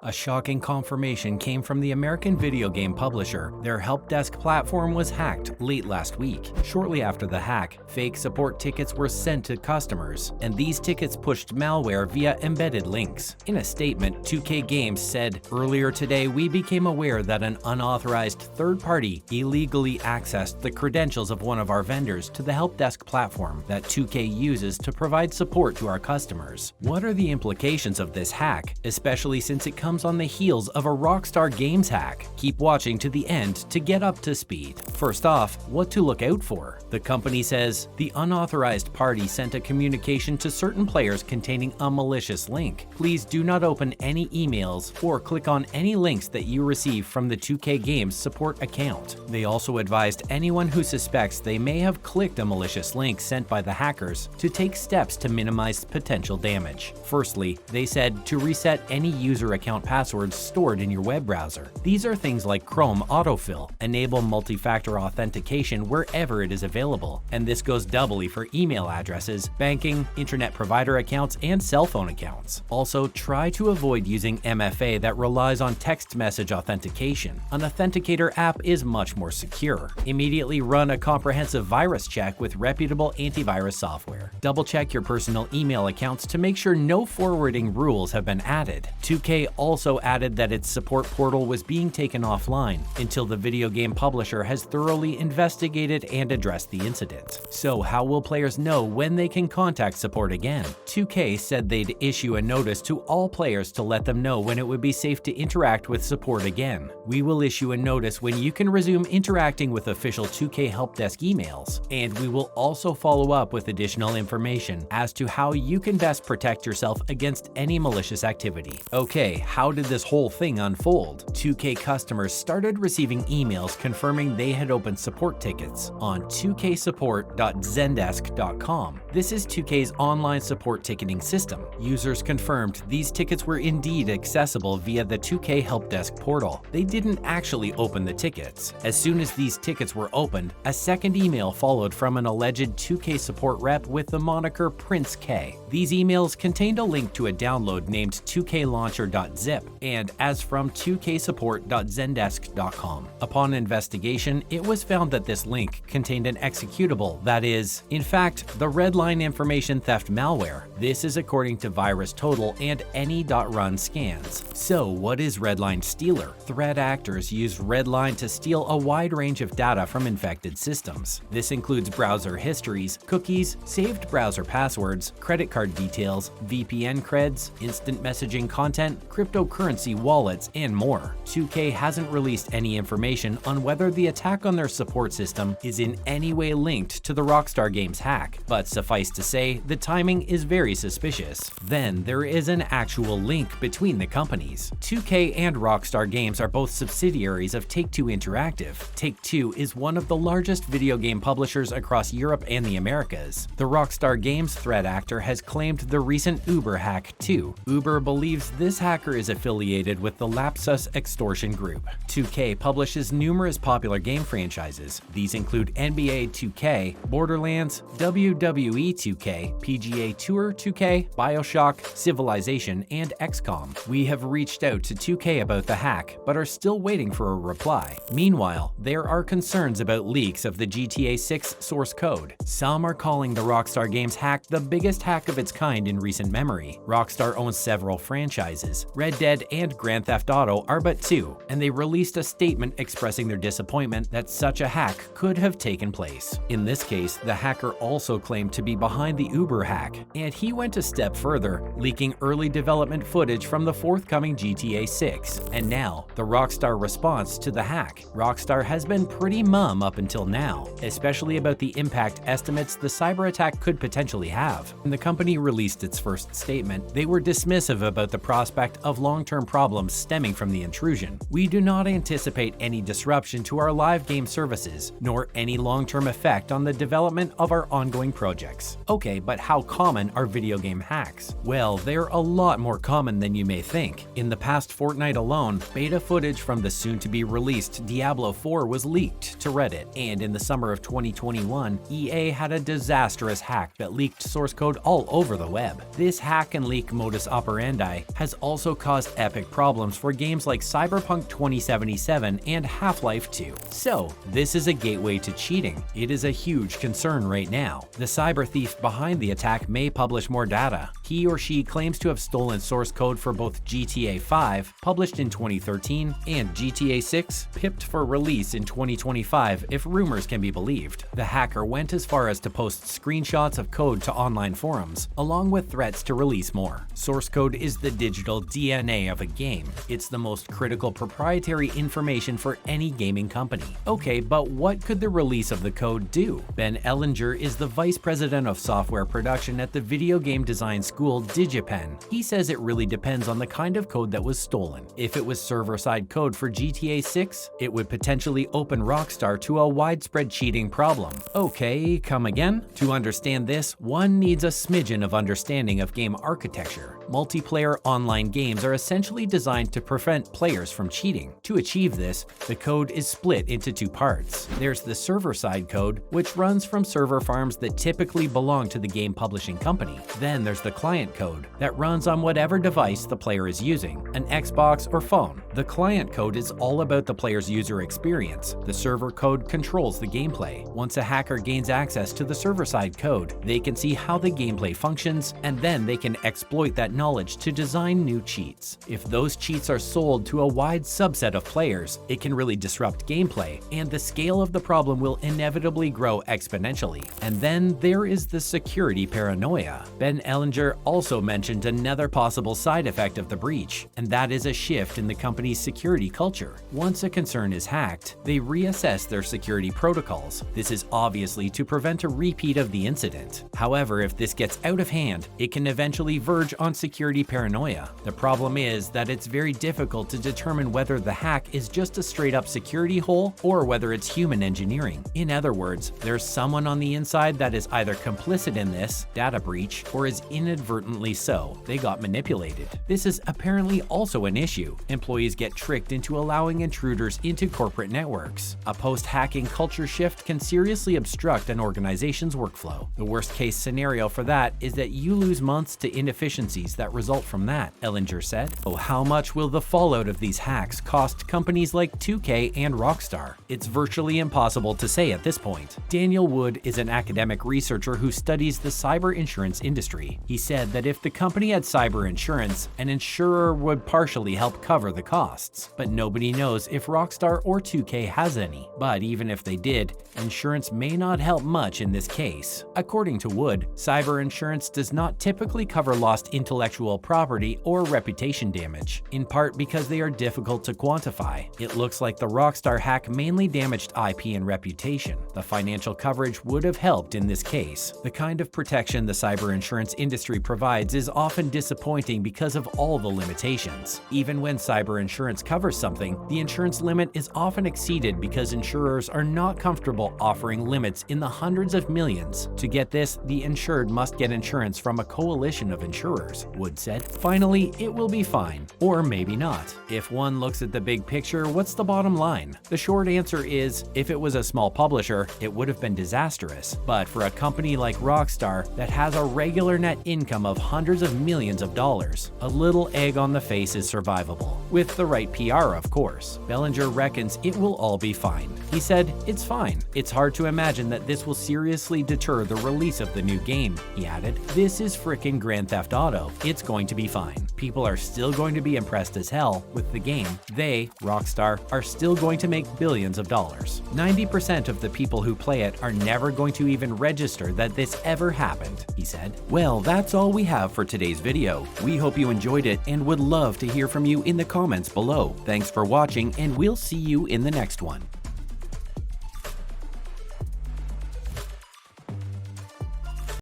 A shocking confirmation came from the American video game publisher. Their help desk platform was hacked late last week. Shortly after the hack, fake support tickets were sent to customers, and these tickets pushed malware via embedded links. In a statement, 2K Games said, "Earlier today, we became aware that an unauthorized third party illegally accessed the credentials of one of our vendors to the help desk platform that 2K uses to provide support to our customers." What are the implications of this hack, especially since it comes on the heels of a Rockstar Games hack? Keep watching to the end to get up to speed. First off, what to look out for. The company says the unauthorized party sent a communication to certain players containing a malicious link. Please do not open any emails or click on any links that you receive from the 2K Games support account. They also advised anyone who suspects they may have clicked a malicious link sent by the hackers to take steps to minimize potential damage. Firstly, they said to reset any user account passwords stored in your web browser. These are things like Chrome autofill, enable multi-factor authentication wherever it is available, and this goes doubly for email addresses, banking, internet provider accounts, and cell phone accounts. Also, try to avoid using MFA that relies on text message authentication. An authenticator app is much more secure. Immediately run a comprehensive virus check with reputable antivirus software. Double-check your personal email accounts to make sure no forwarding rules have been added. 2K also added that its support portal was being taken offline until the video game publisher has thoroughly investigated and addressed the incident. So how will players know when they can contact support again? 2K said they'd issue a notice to all players to let them know when it would be safe to interact with support again. "We will issue a notice when you can resume interacting with official 2K help desk emails, and we will also follow up with additional information as to how you can best protect yourself against any malicious activity." Okay, how did this whole thing unfold? 2K customers started receiving emails confirming they had opened support tickets on 2ksupport.zendesk.com. This is 2K's online support ticketing system. Users confirmed these tickets were indeed accessible via the 2K help desk portal. They didn't actually open the tickets. As soon as these tickets were opened, a second email followed from an alleged 2K support rep with the moniker Prince K. These emails contained a link to a download named 2klauncher.zip and as from 2ksupport.zendesk.com. Upon investigation, it was found that this link contained an executable that is, in fact, the Redline information theft malware. This is according to VirusTotal and any.run scans. So what is Redline Stealer? Threat actors use Redline to steal a wide range of data from infected systems. This includes browser histories, cookies, saved browser passwords, credit card details, VPN creds, instant messaging content, cryptocurrency wallets, and more. 2K hasn't released any information on whether the attack on their support system is in any way linked to the Rockstar Games hack, but suffice to say, the timing is very suspicious. Then there is an actual link between the companies. 2K and Rockstar Games are both subsidiaries of Take-Two Interactive. Take-Two is one of the largest video game publishers across Europe and the Americas. The Rockstar Games threat actor has claimed the recent Uber hack too. Uber believes this hacker is affiliated with the Lapsus extortion group. 2K publishes numerous popular game franchises. These include NBA 2K, Borderlands, WWE 2K, PGA Tour 2K, BioShock, Civilization, and XCOM. We have reached out to 2K about the hack, but are still waiting for a reply. Meanwhile, there are concerns about leaks of the GTA 6 source code. Some are calling the Rockstar Games hack the biggest hack of its kind in recent memory. Rockstar owns several franchises. Red Dead and Grand Theft Auto are but two, and they released a statement expressing their disappointment that such a hack could have taken place. In this case, the hacker also claimed to be behind the Uber hack, and he went a step further, leaking early development footage from the forthcoming GTA 6. And now, the Rockstar response to the hack. Rockstar has been pretty mum up until now, especially about the impact estimates the cyber attack could potentially have. When the company released its first statement, they were dismissive about the prospect of long-term problems stemming from the intrusion. "We do not anticipate any disruption to our live game services, nor any long-term effect on the development of our ongoing projects." Okay, but how common are video game hacks? Well, they're a lot more common than you may think. In the past fortnight alone, beta footage from the soon-to-be-released Diablo 4 was leaked to Reddit, and in the summer of 2021, EA had a disastrous hack that leaked source code all over the web. This hack and leak modus operandi has also caused caused epic problems for games like Cyberpunk 2077 and Half-Life 2. So, this is a gateway to cheating. It is a huge concern right now. The cyber thief behind the attack may publish more data. He or she claims to have stolen source code for both GTA 5, published in 2013, and GTA 6, pipped for release in 2025 if rumors can be believed. The hacker went as far as to post screenshots of code to online forums, along with threats to release more. Source code is the digital DNA of a game. It's the most critical proprietary information for any gaming company. Okay, but what could the release of the code do? Ben Ellinger is the vice president of software production at the video game design school DigiPen. He says it really depends on the kind of code that was stolen. If it was server-side code for GTA 6, it would potentially open Rockstar to a widespread cheating problem. Okay, come again? To understand this, one needs a smidgen of understanding of game architecture. Multiplayer online games are essentially designed to prevent players from cheating. To achieve this, the code is split into two parts. There's the server-side code, which runs from server farms that typically belong to the game publishing company. Then there's the client code that runs on whatever device the player is using, an Xbox or phone. The client code is all about the player's user experience. The server code controls the gameplay. Once a hacker gains access to the server-side code, they can see how the gameplay functions, and then they can exploit that knowledge to design new cheats. If those cheats are sold to a wide subset of players, it can really disrupt gameplay, and the scale of the problem will inevitably grow exponentially. And then there is the security paranoia. Ben Ellinger also mentioned another possible side effect of the breach, and that is a shift in the company's security culture. Once a concern is hacked, they reassess their security protocols. This is obviously to prevent a repeat of the incident. However, if this gets out of hand, it can eventually verge on security paranoia. The problem is that it's very difficult to determine whether the hack is just a straight-up security hole or whether it's human engineering. In other words, there's someone on the inside that is either complicit in this data breach or is inadvertently so. They got manipulated. This is apparently also an issue. Employees get tricked into allowing intruders into corporate networks. A post-hacking culture shift can seriously obstruct an organization's workflow. The worst-case scenario for that is that you lose months to inefficiencies that result from that, Ellinger said. Oh, how much will the fallout of these hacks cost companies like 2K and Rockstar? It's virtually impossible to say at this point. Daniel Wood is an academic researcher who studies the cyber insurance industry. He said that if the company had cyber insurance, an insurer would partially help cover the costs. But nobody knows if Rockstar or 2K has any. But even if they did, insurance may not help much in this case. According to Wood, cyber insurance does not typically cover lost intellectual property or reputation damage, in part because they are difficult to quantify. It looks like the Rockstar hack mainly damaged IP and reputation. The financial coverage would have helped in this case. The kind of protection the cyber insurance industry provides is often disappointing because of all the limitations. Even when cyber insurance covers something, the insurance limit is often exceeded because insurers are not comfortable offering limits in the hundreds of millions. To get this, the insured must get insurance from a coalition of insurers, Wood said. Finally, it will be fine. Or maybe not. If one looks at the big picture, what's the bottom line? The short answer is, if it was a small publisher, it would have been disastrous. But for a company like Rockstar that has a regular net income of hundreds of millions of dollars, a little egg on the face is survivable. With the right PR, of course. Bellinger reckons it will all be fine. He said, "It's fine. It's hard to imagine that this will seriously deter the release of the new game," he added. "This is frickin' Grand Theft Auto. It's going to be fine. People are still going to be impressed as hell with the game. They, Rockstar, are still going to make billions of dollars. 90% of the people who play it are never going to even register that this ever happened," he said. Well, that's all we have for today's video. We hope you enjoyed it and would love to hear from you in the comments below. Thanks for watching, and we'll see you in the next one.